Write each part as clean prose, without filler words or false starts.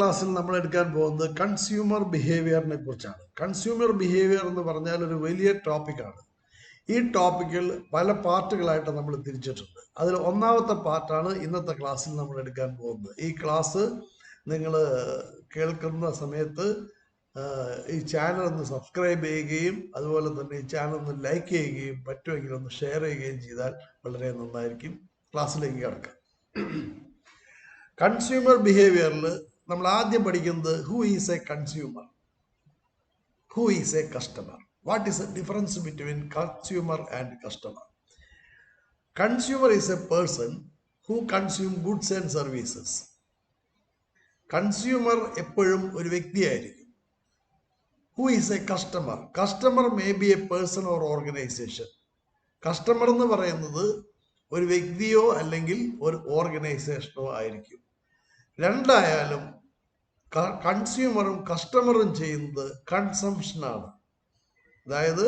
ക്ലാസ്സിൽ നമ്മൾ എടുക്കാൻ പോകുന്നത് കൺസ്യൂമർ ബിഹേവിയറിനെ കുറിച്ചാണ്. കൺസ്യൂമർ ബിഹേവിയർ എന്ന് പറഞ്ഞാൽ ഒരു വലിയ ടോപ്പിക്കാണ്. ഈ ടോപ്പിക്കിൽ പല പാർട്ടുകളായിട്ട് നമ്മൾ തിരിച്ചിട്ടുണ്ട്. അതിൽ ഒന്നാമത്തെ പാർട്ടാണ് ഇന്നത്തെ ക്ലാസ്സിൽ നമ്മൾ എടുക്കാൻ പോകുന്നത്. ഈ ക്ലാസ് നിങ്ങൾ കേൾക്കുന്ന സമയത്ത് ഈ ചാനൽ ഒന്ന് സബ്സ്ക്രൈബ് ചെയ്യുകയും അതുപോലെ തന്നെ ഈ ചാനൽ ഒന്ന് ലൈക്ക് ചെയ്യുകയും പറ്റുമെങ്കിൽ ഒന്ന് ഷെയർ ചെയ്യുകയും ചെയ്താൽ വളരെ നന്നായിരിക്കും. ക്ലാസ്സിലേക്ക് കിടക്കാം. കൺസ്യൂമർ ബിഹേവിയറിൽ നമ്മൾ ആദ്യം പഠിക്കുന്നത് who is a consumer, who is a customer, what is a difference between consumer and customer. Consumer is a person who consume goods and services. Consumer എപ്പോഴും ഒരു വ്യക്തിയായിരിക്കും. Who is a customer, customer may be a person or organization. Customer എന്ന് പറയുന്നത് ഒരു വ്യക്തിയോ അല്ലെങ്കിൽ ഒരു ഓർഗനൈസേഷനോ ആയിരിക്കും. രണ്ടായാലും കൺസ്യൂമറും കസ്റ്റമറും ചെയ്യുന്നത് കൺസംഷനാണ്, അതായത്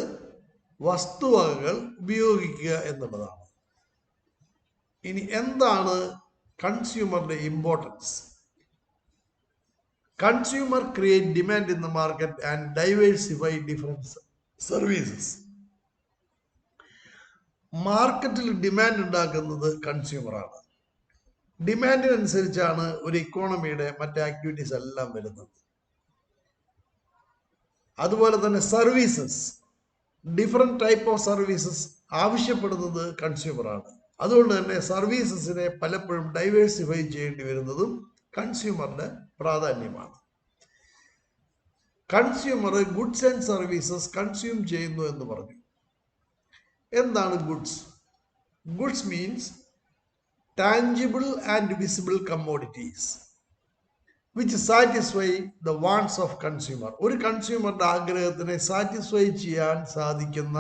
വസ്തുവകകൾ ഉപയോഗിക്കുക എന്നുള്ളതാണ്. ഇനി എന്താണ് കൺസ്യൂമറിന്റെ importance? Consumer create demand in the market and diversify different services. മാർക്കറ്റിൽ ഡിമാൻഡ് ഉണ്ടാക്കുന്നത് കൺസ്യൂമറാണ്. ഡിമാൻഡിനനുസരിച്ചാണ് ഒരു ഇക്കോണമിയുടെ മറ്റ് ആക്ടിവിറ്റീസ് എല്ലാം വരുന്നത്. അതുപോലെ തന്നെ services, different type of services ആവശ്യപ്പെടുന്നത് കൺസ്യൂമറാണ്. അതുകൊണ്ട് തന്നെ സർവീസസിനെ പലപ്പോഴും ഡൈവേഴ്സിഫൈ ചെയ്യേണ്ടി വരുന്നതും കൺസ്യൂമറിന്റെ പ്രാധാന്യമാണ്. Consumer goods and services consume ചെയ്യുന്നു എന്ന് പറഞ്ഞു. എന്താണ് goods? Goods means tangible and visible commodities which satisfy the wants of consumer. ഒരു കൺസ്യൂമറുടെ ആഗ്രഹത്തിനെ സാറ്റിസ്ഫൈ ചെയ്യാൻ സാധിക്കുന്ന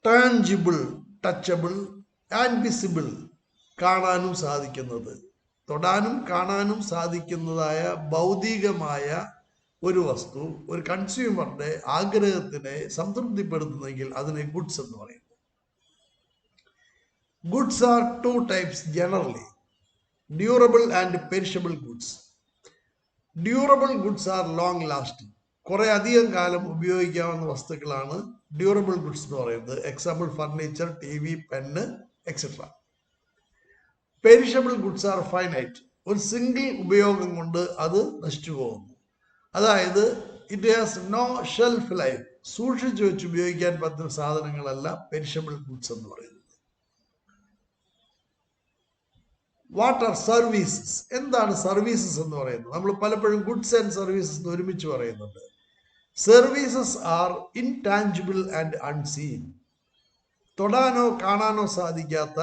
ടാഞ്ചിബിൾ, ടച്ചബിൾ ആൻഡ് വിസിബിൾ, കാണാനും സാധിക്കുന്നത്, തൊടാനും കാണാനും സാധിക്കുന്നതായ ഭൗതികമായ ഒരു വസ്തു ഒരു കൺസ്യൂമറുടെ ആഗ്രഹത്തിനെ സംതൃപ്തിപ്പെടുത്തുന്നെങ്കിൽ അതിനെ ഗുഡ്സ് എന്ന് പറയുന്നു. Goods are two types generally, durable and perishable goods. Durable goods are long lasting, കുറെ അധികം കാലം ഉപയോഗിക്കാവുന്ന വസ്തുക്കളാണ് ഡ്യൂറബിൾ ഗുഡ്സ് എന്ന് പറയുന്നത്. Example furniture, TV, pen, etcetera. Perishable goods are finite, ഒരു സിംഗിൾ ഉപയോഗം കൊണ്ട് അത് നശിച്ചു പോകുന്നു. അതായത് it has no shelf life, സൂക്ഷിച്ചു വെച്ച് ഉപയോഗിക്കാൻ പറ്റുന്ന സാധനങ്ങളല്ല പെരിഷബിൾ ഗുഡ്സ് എന്ന് പറയുന്നത്. What are services? എന്താണ് സർവീസസ് എന്ന് പറയുന്നത്? നമ്മൾ പലപ്പോഴും ഗുഡ്സ് ആൻഡ് സർവീസസ് ഒരുമിച്ച് പറയുന്നുണ്ട്. Services are intangible and unseen, തൊടാനോ കാണാനോ സാധിക്കാത്ത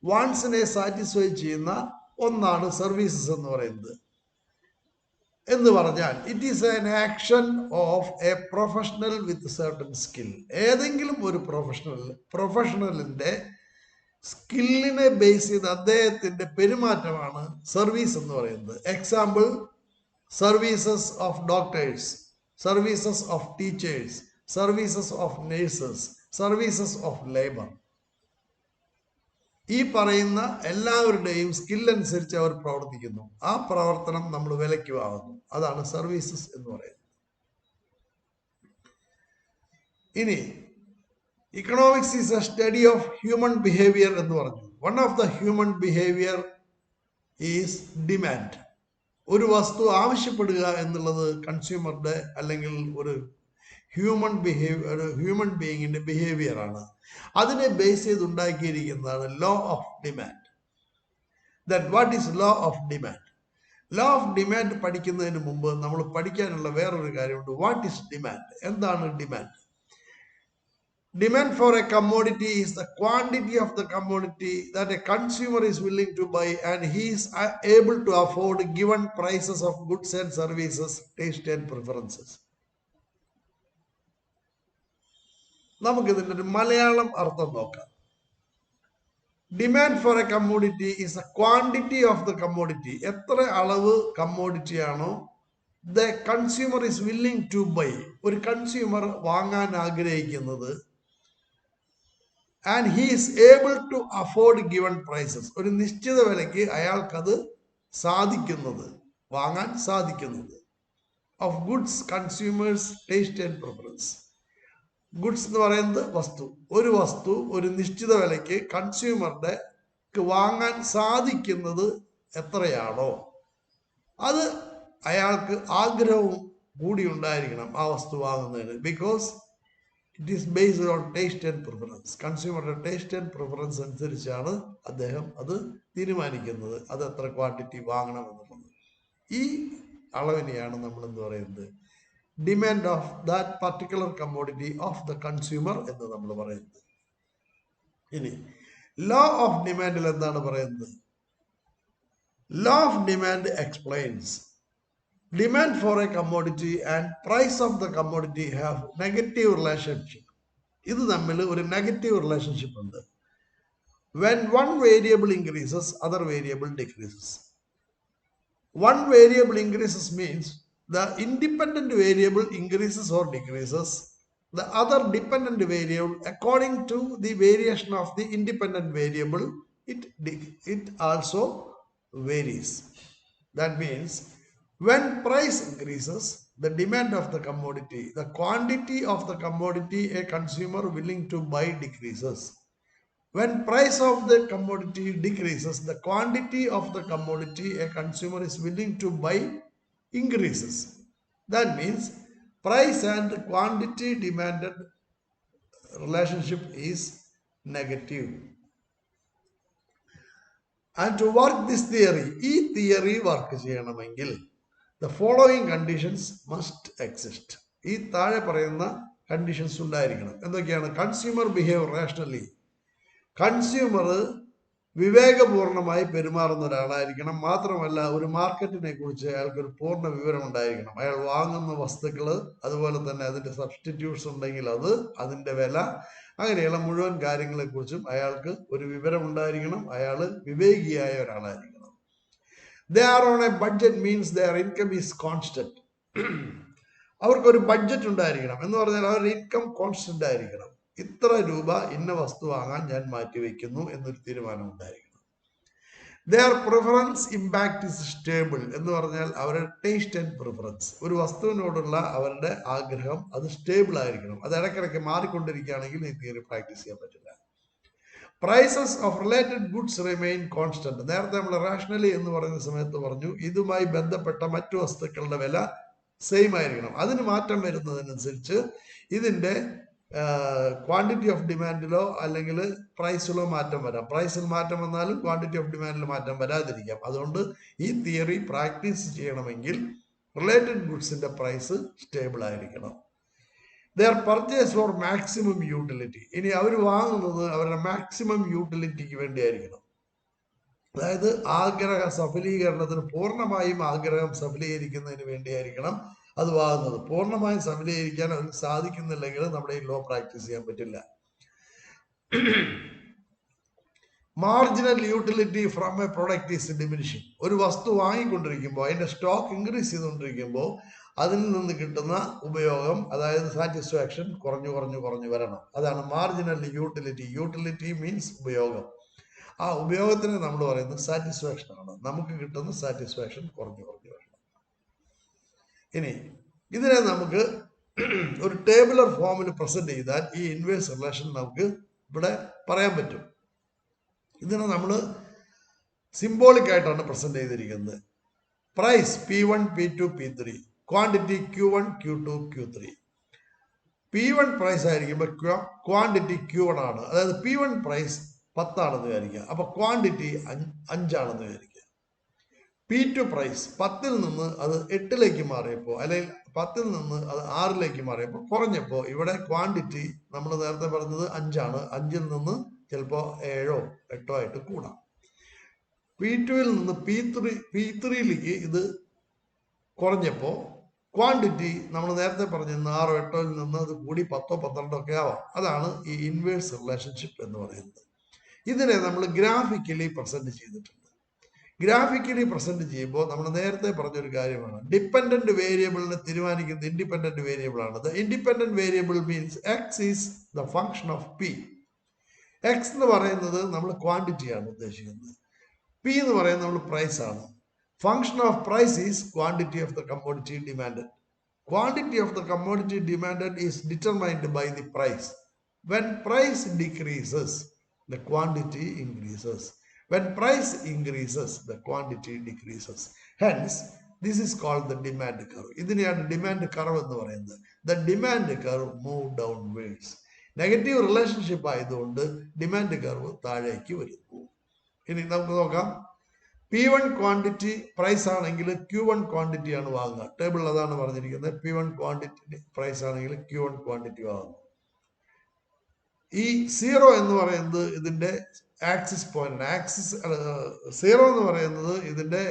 വാൺസിനെ സാറ്റിസ്ഫൈ ചെയ്യുന്ന ഒന്നാണ് സർവീസസ് എന്ന് പറയുന്നത്. എന്ന് പറഞ്ഞാൽ it is an action of A professional with certain skill. ഏതെങ്കിലും ഒരു പ്രൊഫഷണലിന്റെ സ്കില്ലിനെ ബേസ് ചെയ്ത് അദ്ദേഹത്തിന്റെ പെരുമാറ്റമാണ് സർവീസ് എന്ന് പറയുന്നത്. Example services of doctors, services of teachers, services of nurses, services of labour. ഈ പറയുന്ന എല്ലാവരുടെയും സ്കിൽ അനുസരിച്ച് അവർ പ്രവർത്തിക്കുന്നു. ആ പ്രവർത്തനം നമ്മൾ വിലയ്ക്ക് വാങ്ങുന്നു. അതാണ് സർവീസസ് എന്ന് പറയുന്നത്. ഇനി economics is A study of human behaviour എന്ന് പറഞ്ഞു. One of the human behaviour is demand. ഒരു വസ്തു ആവശ്യപ്പെടുക എന്നുള്ളത് കൺസ്യൂമറുടെ അല്ലെങ്കിൽ ഒരു ഹ്യൂമൻ ബീയിങ്ങിന്റെ ബിഹേവിയർ ആണ്. അതിനെ ബേസ് ചെയ്ത് ഉണ്ടാക്കിയിരിക്കുന്നതാണ് law of demand. That what is law of demand? Law of demand പഠിക്കുന്നതിന് മുമ്പ് നമ്മൾ പഠിക്കാനുള്ള വേറൊരു കാര്യമുണ്ട്. What is demand? എന്താണ് demand? Demand for a commodity is the quantity of the commodity that a consumer is willing to buy and he is able to afford given prices of goods and services, taste and preferences. നമുക്കിതിൻ്റെ ഒരു മലയാളം അർത്ഥം നോക്കാം. Demand for a commodity is A quantity of the commodity. എത്ര അളവ് commodity ആണോ the consumer is willing to buy, ഒരു consumer വാങ്ങാൻ ആഗ്രഹിക്കുന്നത്, and he is able to afford given prices, ഒരു നിശ്ചിത വിലയ്ക്ക് അയാൾക്കത് സാധിക്കുന്നത്, വാങ്ങാൻ സാധിക്കുന്നത്. Of goods consumers taste and preference. Goods എന്ന് പറയുന്നത് വസ്തു. ഒരു വസ്തു ഒരു നിശ്ചിത വിലയ്ക്ക് കൺസ്യൂമറുടെ വാങ്ങാൻ സാധിക്കുന്നത് എത്രയാണോ അത് അയാൾക്ക് ആഗ്രഹവും കൂടി ഉണ്ടായിരിക്കണം ആ വസ്തു വാങ്ങുന്നതിന്. Because it is based on taste and preference. കൺസ്യൂമറുടെ ടേസ്റ്റ് ആൻഡ് പ്രിഫറൻസ് അനുസരിച്ചാണ് അദ്ദേഹം അത് തീരുമാനിക്കുന്നത്, അത് എത്ര ക്വാണ്ടിറ്റി വാങ്ങണം എന്നുള്ളത്. ഈ അളവിനെയാണ് നമ്മൾ എന്ത് പറയുന്നത്, demand of that particular commodity of the consumer എന്ന് നമ്മൾ പറയുന്നത്. ഇനി ലോ ഓഫ് ഡിമാൻഡിൽ എന്താണ് പറയുന്നത്? Law of demand explains demand for a commodity and price of the commodity have negative relationship. ഇത് തമ്മിൽ ഒരു നെഗറ്റീവ് റിലേഷൻഷിപ്പ് ഉണ്ട്. When one variable increases, other variable decreases. One variable increases means the independent variable increases or decreases. The other dependent variable, according to the variation of the independent variable, it also varies. That means when price increases, the demand of the commodity, the quantity of the commodity a consumer willing to buy decreases. When price of the commodity decreases, the quantity of the commodity a consumer is willing to buy increases. That means price and quantity demanded relationship is negative. And to work this theory, ഈ theory work ചെയ്യണമെങ്കിൽ the following conditions must exist. ഈ താഴെ പറയുന്ന conditions ഉണ്ടായിരിക്കണം. എന്തൊക്കെയാണ്? Consumer behave rationally. Consumer വിവേകപൂർണമായി പെരുമാറുന്ന ഒരാളായിരിക്കണം. മാത്രമല്ല ഒരു മാർക്കറ്റിനെ കുറിച്ച് അയാൾക്ക് ഒരു പൂർണ്ണ വിവരം ഉണ്ടായിരിക്കണം. അയാൾ വാങ്ങുന്ന വസ്തുക്കൾ, അതുപോലെ തന്നെ അതിൻ്റെ സബ്സ്റ്റിറ്റ്യൂട്ട്സ് ഉണ്ടെങ്കിൽ അത്, അതിൻ്റെ വില, അങ്ങനെയുള്ള മുഴുവൻ കാര്യങ്ങളെക്കുറിച്ചും അയാൾക്ക് ഒരു വിവരം ഉണ്ടായിരിക്കണം. അയാൾ വിവേകിയായ ഒരാളായിരിക്കണം. They are on a budget means their income is constant. അവർക്കൊരു ബഡ്ജറ്റ് ഉണ്ടായിരിക്കണം എന്ന് പറഞ്ഞാൽ അവരുടെ ഇൻകം കോൺസ്റ്റന്റ് ആയിരിക്കണം. ഇത്ര രൂപ ഇന്ന വസ്തു വാങ്ങാൻ ഞാൻ മാറ്റിവെക്കുന്നു എന്നൊരു തീരുമാനം ഉണ്ടായിരിക്കണം. Their preference impact is stable എന്ന് പറഞ്ഞാൽ അവരുടെ ടേസ്റ്റ് ആൻഡ് പ്രിഫറൻസ്, ഒരു വസ്തുവിനോടുള്ള അവരുടെ ആഗ്രഹം അത് സ്റ്റേബിൾ ആയിരിക്കണം. അത് ഇടയ്ക്കിടയ്ക്ക് മാറിക്കൊണ്ടിരിക്കുകയാണെങ്കിൽ ഈ തിയറി പ്രാക്ടീസ് ചെയ്യാൻ പറ്റില്ല. Prices of related goods remain constant. നേരത്തെ നമ്മൾ റാഷണലി എന്ന് പറയുന്ന സമയത്ത് പറഞ്ഞു ഇതുമായി ബന്ധപ്പെട്ട മറ്റു വസ്തുക്കളുടെ വില സെയിം ആയിരിക്കണം. അതിന് മാറ്റം വരുന്നതിനനുസരിച്ച് ഇതിൻ്റെ ക്വാണ്ടിറ്റി ഓഫ് ഡിമാൻഡിലോ അല്ലെങ്കിൽ പ്രൈസിലോ മാറ്റം വരാം. പ്രൈസിൽ മാറ്റം വന്നാലും ക്വാണ്ടിറ്റി ഓഫ് ഡിമാൻഡിൽ മാറ്റം വരാതിരിക്കാം. അതുകൊണ്ട് ഈ തിയറി പ്രാക്ടീസ് ചെയ്യണമെങ്കിൽ റിലേറ്റഡ് ഗുഡ്സിന്റെ പ്രൈസ് സ്റ്റേബിൾ ആയിരിക്കണം. Their purchase for maximum utility. ഇനി അവർ വാങ്ങുന്നത് അവരുടെ മാക്സിമം യൂട്ടിലിറ്റിക്ക് വേണ്ടിയായിരിക്കണം. അതായത് ആഗ്രഹ സഫലീകരണത്തിന്, പൂർണ്ണമായും ആഗ്രഹം സഫലീകരിക്കുന്നതിന് വേണ്ടിയായിരിക്കണം അത് വാങ്ങുന്നത്. പൂർണ്ണമായും സഫലീകരിക്കാൻ അവർക്ക് സാധിക്കുന്നില്ലെങ്കിൽ നമ്മുടെ ഈ ലോ പ്രാക്ടീസ് ചെയ്യാൻ പറ്റില്ല. Marginal utility from A product is diminishing. ഒരു വസ്തു വാങ്ങിക്കൊണ്ടിരിക്കുമ്പോൾ അതിന്റെ സ്റ്റോക്ക് ഇൻക്രീസ് ചെയ്തുകൊണ്ടിരിക്കുമ്പോൾ അതിൽ നിന്ന് കിട്ടുന്ന ഉപയോഗം, അതായത് സാറ്റിസ്ഫാക്ഷൻ കുറഞ്ഞു വരണം. അതാണ് മാർജിനൽ യൂട്ടിലിറ്റി. യൂട്ടിലിറ്റി മീൻസ് ഉപയോഗം. ആ ഉപയോഗത്തിന് നമ്മൾ പറയുന്നത് സാറ്റിസ്ഫാക്ഷൻ ആണ്. നമുക്ക് കിട്ടുന്ന സാറ്റിസ്ഫാക്ഷൻ കുറഞ്ഞു വരണം. ഇനി ഇതിനെ നമുക്ക് ഒരു ടേബുലർ ഫോമിൽ പ്രസന്റ് ചെയ്താൽ ഈ ഇൻവേഴ്സ് റിലേഷൻ നമുക്ക് ഇവിടെ പറയാൻ പറ്റും. ഇതിനെ നമ്മൾ സിംബോളിക് ആയിട്ടാണ് പ്രസന്റ് ചെയ്തിരിക്കുന്നത്. Price P1 P2 P3, quantity Q1 Q2 Q3. P1 price ആയിരിക്കുമ്പോൾ ക്വാണ്ടിറ്റി Q1 ആണ്. അതായത് P1 പ്രൈസ് 10 ആണെന്ന് വിചാരിക്കുക. അപ്പൊ ക്വാണ്ടിറ്റി 5 ആണെന്ന് വിചാരിക്കുക. P2 പ്രൈസ് 10ൽ നിന്ന് അത് 8ലേക്ക് മാറിയപ്പോൾ, അല്ലെങ്കിൽ 10ൽ നിന്ന് അത് 6ലേക്ക് മാറിയപ്പോൾ കുറഞ്ഞപ്പോൾ ഇവിടെ ക്വാണ്ടിറ്റി നമ്മൾ നേരത്തെ പറഞ്ഞത് 5 ആണ്. 5ൽ നിന്ന് ചിലപ്പോൾ 7ഓ 8ഓ ആയിട്ട് കൂടാം. P2ൽ നിന്ന് P3യിലേക്ക് ഇത് കുറഞ്ഞപ്പോൾ ക്വാണ്ടിറ്റി നമ്മൾ നേരത്തെ പറഞ്ഞിരുന്ന 6ഓ 8ഓയിൽ നിന്ന് അത് കൂടി 10ഓ 12ഓ ഒക്കെ ആവാം. അതാണ് ഈ ഇൻവേഴ്സ് റിലേഷൻഷിപ്പ് എന്ന് പറയുന്നത്. ഇതിനെ നമ്മൾ ഗ്രാഫിക്കലി പ്രസന്റ് ചെയ്തിട്ടുണ്ട്. ഗ്രാഫിക്കലി പ്രസന്റ് ചെയ്യുമ്പോൾ നമ്മൾ നേരത്തെ പറഞ്ഞൊരു കാര്യമാണ്, ഡിപ്പെൻഡന്റ് വേരിയബിളിനെ തീരുമാനിക്കുന്നത് ഇൻഡിപെൻഡന്റ് വേരിയബിൾ ആണ്. The independent variable means X is the function of P. X എന്ന് പറയുന്നത് നമ്മൾ ക്വാണ്ടിറ്റിയാണ് ഉദ്ദേശിക്കുന്നത്. പി എന്ന് പറയുന്നത് നമ്മൾ പ്രൈസ് ആണ്. Function of price is quantity of the commodity demanded. Quantity of the commodity demanded is determined by the price. When price decreases, the quantity increases. When price increases, the quantity decreases. Hence, this is called the demand curve. ഇതിനെയാണ് demand curve എന്ന് പറയുന്നത്. The demand curve move downwards. Negative relationship ആയതുകൊണ്ട് demand curve താഴേക്ക് വരുന്നു. ഇനി നമുക്ക് നോക്കാം. P1 quantity price ആണെങ്കിൽ Q1 ക്വാണ്ടിറ്റി ആണ് വാങ്ങുക. ടേബിൾ അതാണ് പറഞ്ഞിരിക്കുന്നത്. P1 ക്വാണ്ടിറ്റി പ്രൈസ് ആണെങ്കിൽ Q1 ക്വാണ്ടിറ്റി വാങ്ങും. ഈ 0 എന്ന് പറയുന്നത് ഇതിന്റെ ആക്സിസ് പോയിന്റ്. ആക്സിസ് 0 എന്ന് പറയുന്നത് ഇതിന്റെ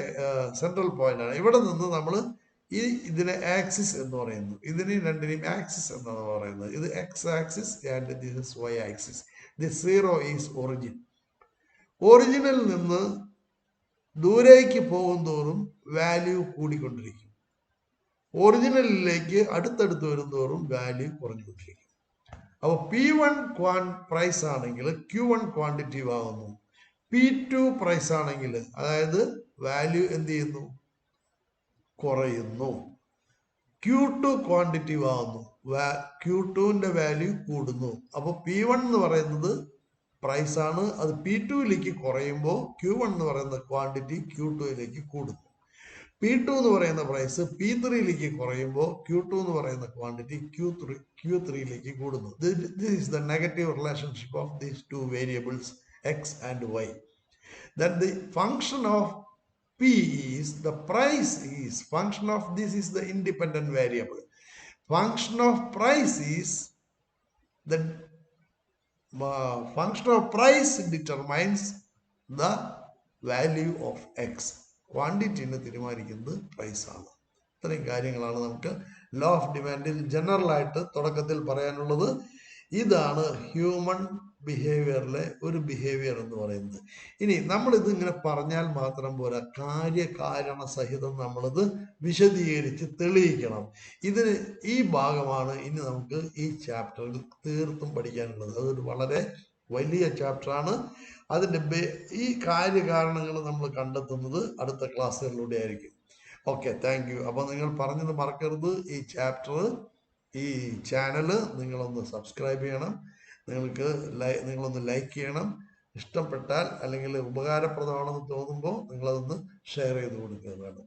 സെൻട്രൽ പോയിന്റ് ആണ്. ഇവിടെ നിന്ന് നമ്മൾ ഇതിനെ ആക്സിസ് എന്ന് പറയുന്നു. ഇതിന് രണ്ടിനെയും ആക്സിസ് എന്നാണ് പറയുന്നത്. ഇത് x axis and this is y axis. This 0 is origin. ഒറിജിനിൽ നിന്ന് ദൂരേക്ക് പോകുന്തോറും വാല്യൂ കൂടിക്കൊണ്ടിരിക്കും. ഒറിജിനലിലേക്ക് അടുത്തടുത്ത് വരുന്തോറും വാല്യൂ കുറഞ്ഞുകൊണ്ടിരിക്കും. അപ്പോൾ P1 പ്രൈസ് ആണെങ്കിൽ Q1 ക്വാണ്ടിറ്റി വാങ്ങുന്നു. P2 പ്രൈസ് ആണെങ്കിൽ അതായത് വാല്യൂ എന്ത് ചെയ്യുന്നു? കുറയുന്നു. Q2 ക്വാണ്ടിറ്റി വാങ്ങുന്നു. Q2ന്റെ വാല്യൂ കൂടുന്നു. അപ്പോൾ P1 എന്ന് പറയുന്നത് പ്രൈസ് ആണ്. അത് P2യിലേക്ക് കുറയുമ്പോൾ Q1 എന്ന് പറയുന്ന ക്വാണ്ടിറ്റി Q2യിലേക്ക് കൂടുന്നു. P2 എന്ന് പറയുന്ന പ്രൈസ് P3യിലേക്ക് കുറയുമ്പോൾ Q2 എന്ന് പറയുന്ന ക്വാണ്ടിറ്റി Q3യിലേക്ക് കൂടുന്നു. This is the negative relationship of these two variables x and y. Then the function of P is the price is function of this is the independent variable. Function of price is the function of price determines the value of x. ക്വാണ്ടിറ്റിനെ തീരുമാനിക്കുന്നത് price ആണ്. ഇത്രയും കാര്യങ്ങളാണ് നമുക്ക് law of ഡിമാൻഡിൽ general ആയിട്ട് തുടക്കത്തിൽ പറയാനുള്ളത്. ഇതാണ് human ബിഹേവിയറിലെ ഒരു ബിഹേവിയർ എന്ന് പറയുന്നത്. ഇനി നമ്മളിത് ഇങ്ങനെ പറഞ്ഞാൽ മാത്രം പോരാ, കാര്യകാരണ സഹിതം നമ്മളിത് വിശദീകരിച്ച് തെളിയിക്കണം. ഇതിന് ഈ ഭാഗമാണ് ഇനി നമുക്ക് ഈ ചാപ്റ്ററിൽ തീർത്തും പഠിക്കാനുള്ളത്. അതൊരു വളരെ വലിയ ചാപ്റ്ററാണ്. അതിൻ്റെ ഈ കാര്യകാരണങ്ങൾ നമ്മൾ കണ്ടെത്തുന്നത് അടുത്ത ക്ലാസ്സുകളിലൂടെ ആയിരിക്കും. Okay, thank you. അപ്പോൾ നിങ്ങൾ പറഞ്ഞത് മറക്കരുത്. ഈ ചാപ്റ്റർ ഈ ചാനൽ നിങ്ങളൊന്ന് സബ്സ്ക്രൈബ് ചെയ്യണം. നിങ്ങളൊന്ന് ലൈക്ക് ചെയ്യണം. ഇഷ്ടപ്പെട്ടാൽ അല്ലെങ്കിൽ ഉപകാരപ്രദമാണെന്ന് തോന്നുമ്പോൾ നിങ്ങളതൊന്ന് ഷെയർ ചെയ്ത് കൊടുക്കുക വേണം.